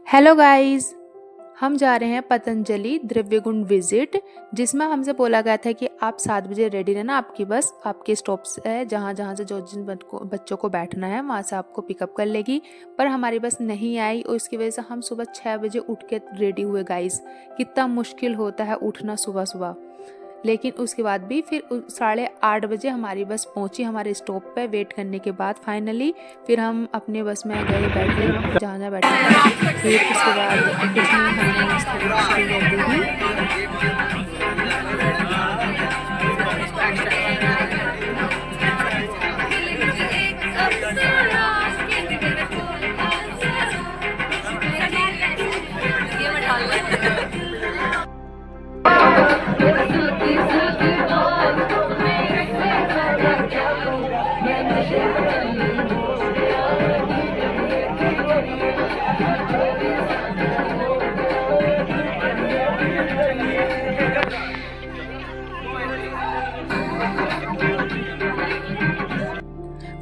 Hello guys, हम जा रहे हैं पतंजलि द्रव्यकुंड विजिट, जिसमें हमसे बोला गया था कि आप 7 बजे रेडी रहना। आपकी बस आपके स्टॉप से है, जहाँ जहाँ से जो जिन बच्चों को बैठना है वहाँ से आपको पिकअप कर लेगी। पर हमारी बस नहीं आई और इसकी वजह से हम सुबह 6 बजे उठ के रेडी हुए। गाइस, कितना मुश्किल होता है उठना सुबह सुबह। लेकिन उसके बाद भी फिर 8:30 बजे हमारी बस पहुंची हमारे स्टॉप पे। वेट करने के बाद फाइनली फिर हम अपने बस में गए, बैठे जहाँ जहाँ बैठना था। फिर उसके बाद कुछ नहीं, हमने मस्ती शुरू कर दी थी।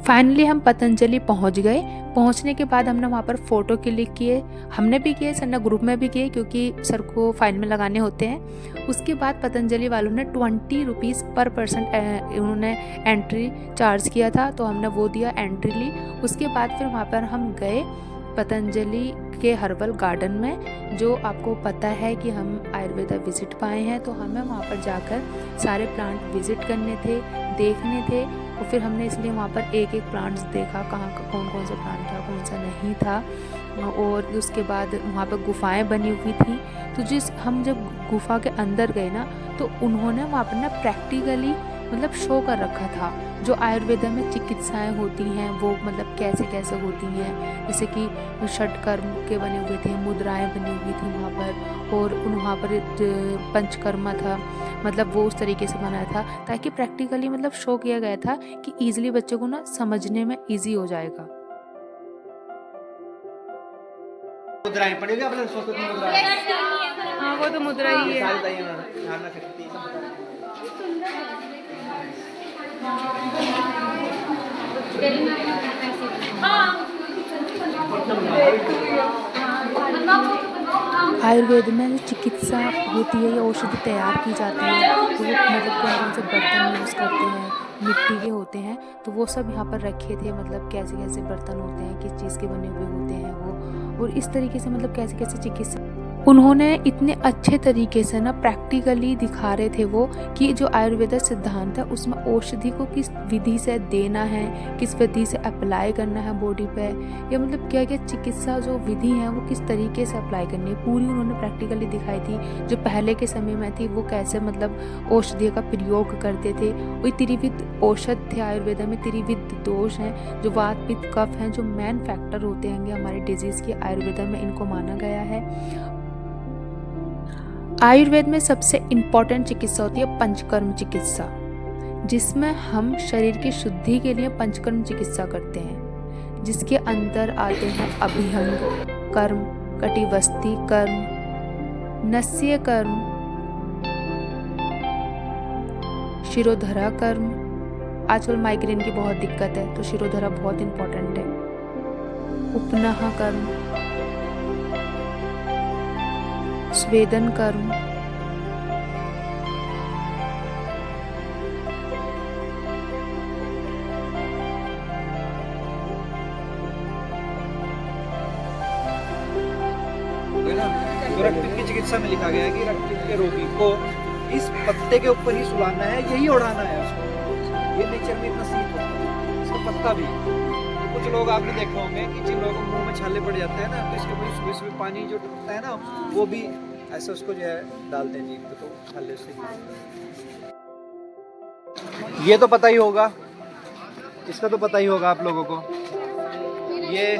फाइनली हम पतंजलि पहुंच गए। पहुंचने के बाद हमने वहाँ पर फ़ोटो क्लिक किए, हमने भी किए, सर ने ग्रुप में भी किए क्योंकि सर को फाइन में लगाने होते हैं। उसके बाद पतंजलि वालों ने 20 रुपीज़ पर पर्सन उन्होंने एंट्री चार्ज किया था, तो हमने वो दिया, एंट्री ली। उसके बाद फिर वहाँ पर हम गए पतंजलि के हर्बल गार्डन में। जो आपको पता है कि हम आयुर्वेदा विजिट पे आए हैं, तो हमें वहाँ पर जाकर सारे प्लांट विजिट करने थे, देखने थे। और फिर हमने इसलिए वहाँ पर एक एक प्लांट्स देखा, कहाँ कौन कौन सा प्लांट था, कौन सा नहीं था। और उसके बाद वहाँ पर गुफाएं बनी हुई थी। तो हम जब गुफा के अंदर गए ना, तो उन्होंने वहाँ पर ना प्रैक्टिकली मतलब शो कर रखा था जो आयुर्वेदा में चिकित्साएं होती हैं वो मतलब कैसे कैसे होती हैं। जैसे कि षटकर्म के बने हुए थे, मुद्राएं बनी हुई थी वहाँ पर, और वहाँ पर पंचकर्मा था, मतलब वो उस तरीके से बनाया था ताकि प्रैक्टिकली मतलब शो किया गया था कि ईजिली बच्चों को ना समझने में ईजी हो जाएगा। मुद्राएं पड़ेगी अपने संस्कृत में मुद्राएं। हाँ, वो तो मुद्रा ही है। आयुर्वेद में जो चिकित्सा होती है या औषधि तैयार की जाती है, तो वो मतलब कौन कौन से बर्तन यूज़ करते हैं, मिट्टी के होते हैं, तो वो सब यहाँ पर रखे थे। मतलब कैसे कैसे बर्तन होते हैं, किस चीज़ के बने हुए होते हैं वो, और इस तरीके से मतलब कैसे कैसे चिकित्सा उन्होंने इतने अच्छे तरीके से ना प्रैक्टिकली दिखा रहे थे वो कि जो आयुर्वेदा सिद्धांत है उसमें औषधि को किस विधि से देना है, किस विधि से अप्लाई करना है बॉडी पे, या मतलब क्या क्या चिकित्सा जो विधि है वो किस तरीके से अप्लाई करनी है, पूरी उन्होंने प्रैक्टिकली दिखाई थी। जो पहले के समय में थी वो कैसे मतलब औषधि का प्रयोग करते थे। वही त्रिविध औषध थे आयुर्वेदा में, त्रिविध दोष हैं जो वात पित्त कफ हैं, जो मेन फैक्टर होते हैं हमारी डिजीज़ की, आयुर्वेदा में इनको माना गया है। आयुर्वेद में सबसे इम्पॉर्टेंट चिकित्सा होती है पंचकर्म चिकित्सा, जिसमें हम शरीर की शुद्धि के लिए पंचकर्म चिकित्सा करते हैं, जिसके अंदर आते हैं अभिहंग कर्म, कटिवस्ती कर्म, नस्य कर्म, शिरोधरा कर्म। आजकल माइग्रेन की बहुत दिक्कत है तो शिरोधरा बहुत इम्पॉर्टेंट है। उपनह कर्म, स्वेदन कर्म, तो रक्तपित्त की चिकित्सा में लिखा गया है कि रक्तपित्त के रोगी को इस पत्ते के ऊपर ही सुलाना है, यही उड़ाना है उसको। ये नेचर में इतना सीख होता है, इसका पत्ता भी। तो कुछ लोग आपने देखा होंगे कि जिन लोगों को मुंह में छाले पड़ जाते हैं ना, तो इसके ऊपर सुबह सुबह पानी जो टूटता है ना, वो भी ऐसे उसको जो है डालते हैं जीभ पे, तो छाले से। ये तो पता ही होगा, इसका तो पता ही होगा आप लोगों को। ये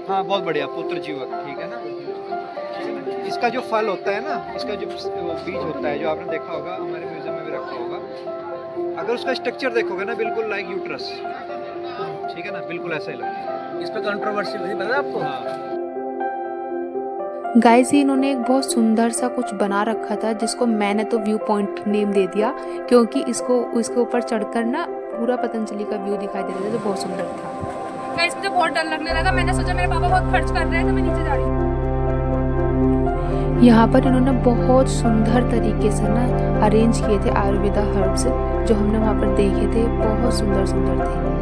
हाँ, बहुत बढ़िया, पुत्र जीवक, ठीक है ना। इसका जो फल होता है ना, इसका जो बीज होता है, जो आपने देखा होगा, हमारे म्यूजियम में भी रखा होगा। अगर उसका स्ट्रक्चर देखोगे ना, बिल्कुल लाइक यूट्रस, ठीक है ना, बिल्कुल ऐसा ही लगता है। इस पे कंट्रोवर्सी नहीं पता आपको? हाँ। गाइस, इन्होंने एक बहुत सुंदर सा कुछ बना रखा था जिसको मैंने तो व्यू पॉइंट नेम दे दिया, क्योंकि इसके ऊपर चढ़कर ना पूरा पतंजलि का व्यू दिखाई दे रहा था, जो बहुत सुंदर था। गाइस, मुझे बहुत डर लगने लगा। मैंने सोचा मेरे पापा बहुत खर्च कर रहे हैं तो मैं नीचे जा रही हूँ। यहाँ पर इन्होंने बहुत सुंदर तरीके से ना अरेंज किए थे आयुर्वेदा हर्ब्स, जो हमने वहाँ पर देखे थे, बहुत सुंदर सुंदर थे।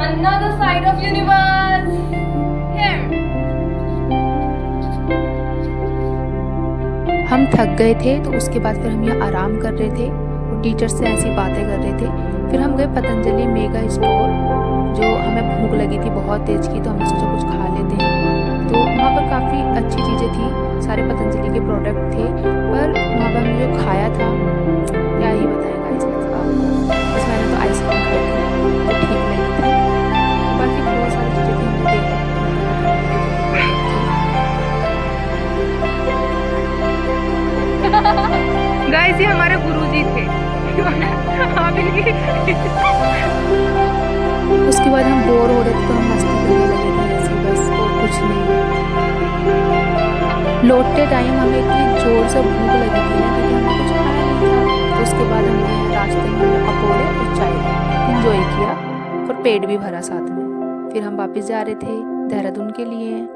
Another side of universe. Here. हम थक गए थे तो उसके बाद फिर हम यहाँ आराम कर रहे थे और टीचर से ऐसी बातें कर रहे थे। फिर हम गए पतंजलि मेगा स्टोर, जो हमें भूख लगी थी बहुत तेज़ की, तो हमने सोचा कुछ खा लेते हैं। तो वहाँ पर काफ़ी अच्छी चीज़ें थी, सारे पतंजलि के प्रोडक्ट थे, पर वहाँ पर हमने जो खाया था क्या ही बताएगा इसका। बस मैंने तो आइसक्रीम खाई थी, तो ठीक लगी थी। बाकी बहुत सारी चीज़ें थी हमने देखा। गाइस, ये हमारे गुरुजी थे। उसके बाद हम बोर हो रहे थे तो हम मस्ती करने लगे थे ऐसे, बस और कुछ नहीं। लौटते टाइम हमें इतनी जोर से भूख लगी थी ना, क्योंकि हमने कुछ खाया नहीं था। तो उसके बाद हमने रास्ते में हमने पकौड़े और चाय इंजॉय किया और पेट भी भरा साथ में। फिर हम वापस जा रहे थे देहरादून के लिए।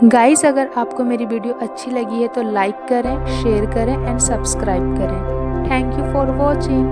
गाइस, अगर आपको मेरी वीडियो अच्छी लगी है तो लाइक करें, शेयर करें एंड सब्सक्राइब करें। Thank you for watching.